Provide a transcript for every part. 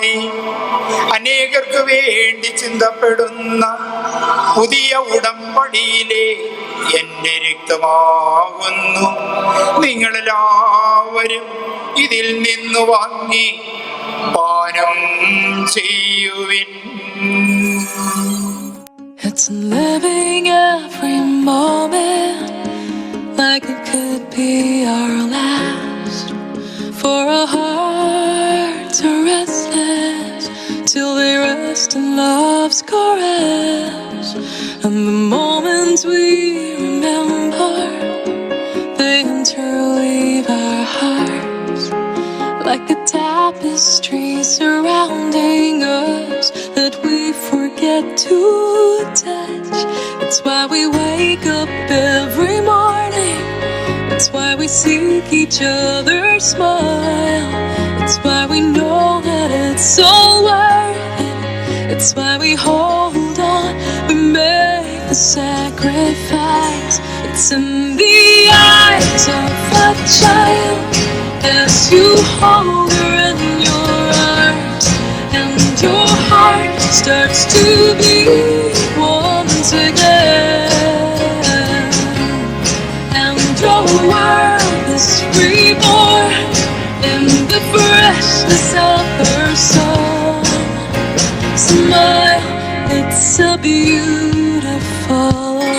ഫലമായി അനേകർക്ക് വേണ്ടി ചിന്തപ്പെടുന്ന പുതിയ ഉടമ്പടിയിലെ എൻ്റെ രക്തമാകുന്നു. നിങ്ങളെല്ലാവരും ഇതിൽ നിന്ന് വാങ്ങി പാനം ചെയ്യുവിൻ. It's living every moment like it could be our last. For our hearts are restless till they rest in love's caress. And the moments we remember, they interleave our hearts like a tapestry surrounding us that we forget to touch. It's why we wake up every morning. It's why we seek each other's smile. It's why we know that it's so worth it. It's why we hold on, we make the sacrifice. It's in the eyes of a child as you hold her in your arms, and your heart starts to beat once again, and your world is reborn in the freshness of her soul. Smile, it's a beautiful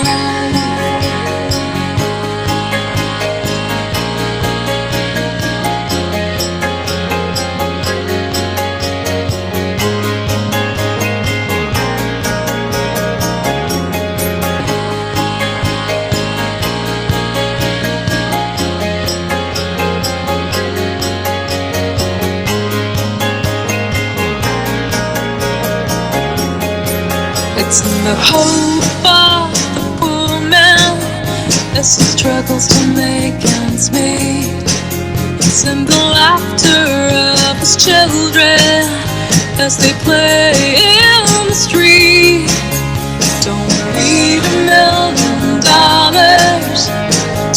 life. It's in the hope of the poor man as he struggles to make ends meet. It's in the laughter of his children as they play in the street. Don't need $1,000,000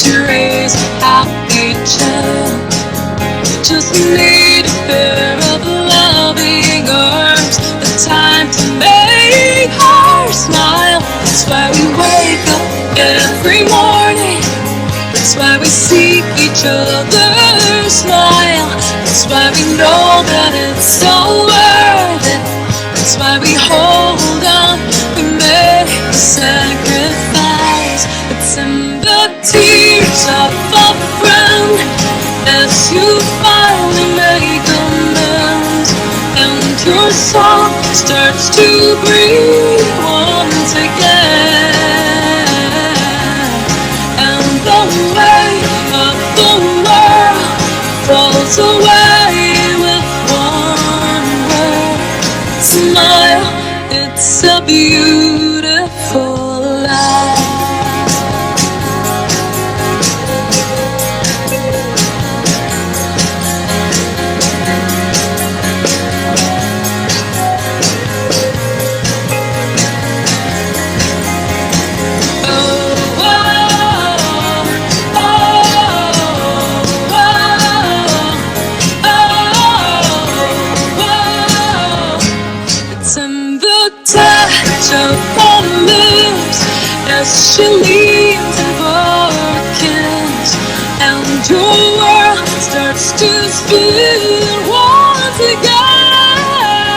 to raise a happy child. Just need a pair of loving arms, the time to make her smile. That's why we wake up every morning. That's why we seek each other's smile. That's why we know that it's so worth it. That's why we hold on, we make the sacrifice. It's in the tears of a friend as you finally make amends, and your song starts to breathe once again, and the weight of the world falls away with one word. Smile, it's a beautiful life. Of her lips as she leans over her kiss, and your world starts to spin once again,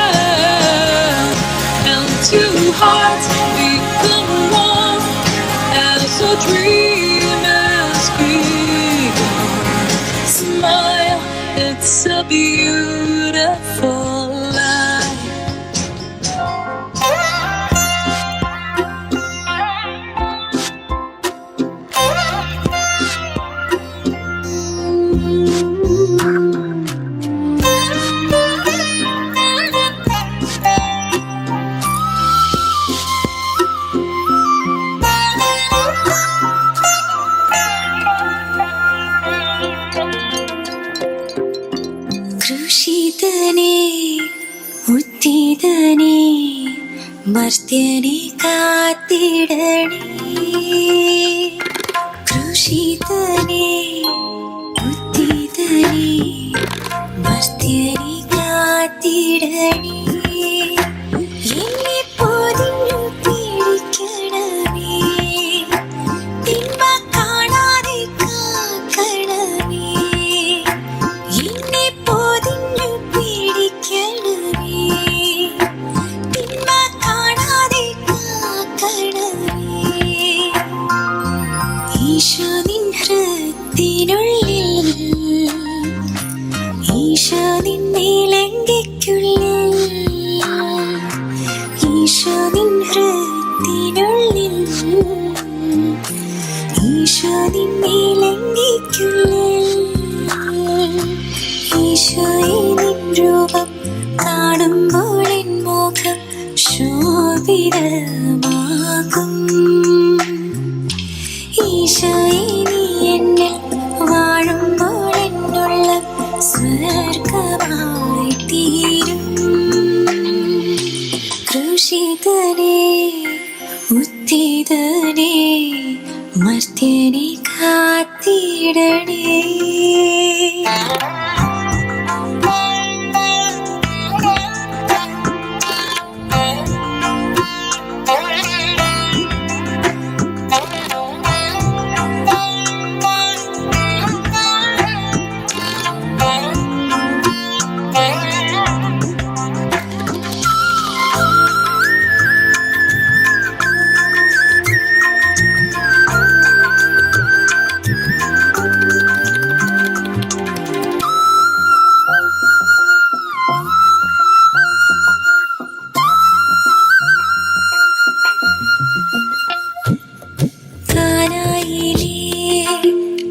and two hearts become one as a dream has begun. Smile, it's a beautiful life. ഉത്തിതനേ മർത്യനെ കാത്തിടണേ. കൃഷിതനേ ഉത്തിതനേ മർത്യനെ കാത്തിടണേ. ഈശോ നിന്നെ ലംഘിക്കുള്ളിൽ ഈശോയെ നിൻ രൂപം കാണുമ്പോൾ N മുഖം ശോഭിതമാകും. ഈശോയെ നീ എന്നിൽ വാഴുമ്പോൾ എന്നുള്ളം സ്വർഗമായി തീരും. ക്രൂശിതനേ ഉത്തിതനേ മർത്യനെ കാത്തിടണേ.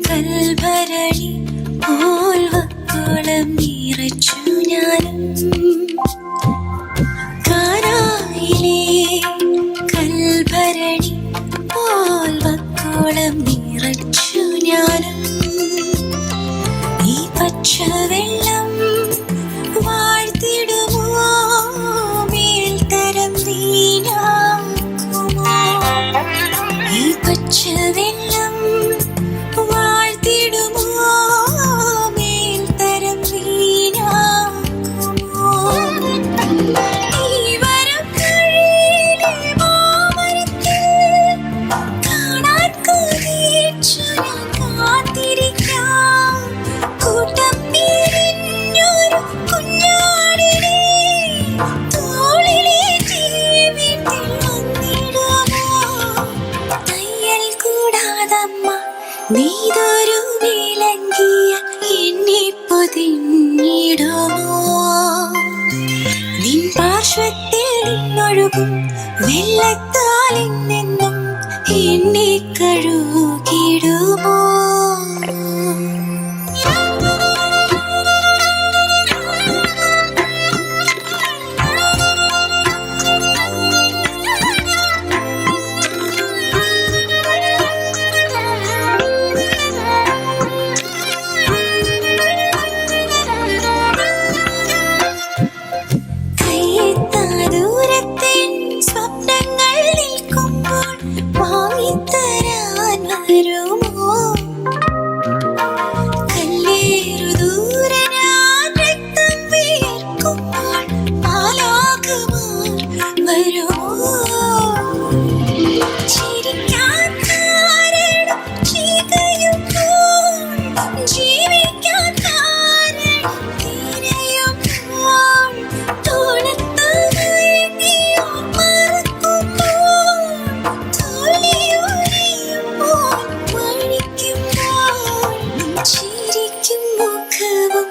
കൽഭരണി പോൽ വക്കോളം നിറച്ചു ഞാനും. കാനായിലെ കൽഭരണി പോൽ വക്കോളം നിറച്ചു ഞാനും. ഈ പച്ചവെള്ളം വാഴ്ത്തിടുമോ മേൽത്തരം വീണാക്കുമോ. ഈ പച്ചവെള്ളം വാഴ്ത്തിടുമോ മേൽത്തരം വീണാക്കുമോ. ഈ വരം കഴിയിലെ മാമരത്തിൽ കാണാൻ കൊതിച്ചു ഞാൻ കാത്തിരിക്കാം. കൂട്ടം പിരിഞ്ഞൊരു കുഞ്ഞാടിനെ തോളിലേറ്റി വീട്ടിൽ വന്നിടുമോ. തയ്യൽ കൂടാതമ്മ നീതൊരു വിലങ്കിയ എന്നെ പൊതിഞ്ഞിടുമോ. നിൻ പാർശ്വത്തിൽ നിന്നൊഴുകും വെള്ളത്താൽ എന്നെന്നും എന്നെ കഴുകിടുമോ. സ്വപ്നങ്ങൾ നിൽക്കുമ്പോൾ വാങ്ങിത്തരാൻ വരുമോ. കല്ലേറു ദൂരെ ഞാൻ രക്തം വീർക്കുമ്പോൾ മാലാഖമാർ വരുമോ. ചിരിക്കാൻ കാരണം ചീകയുമ്പോൾ ജീവിക്കാൻ കാരണം തിരയുമ്പോൾ തോളത്ത് മയങ്ങിയോ മറക്കുമ്പോൾ തോളിയുരിയുമ്പോൾ മഴിക്കുമ്പോൾ ചിരിക്കും മുഖവും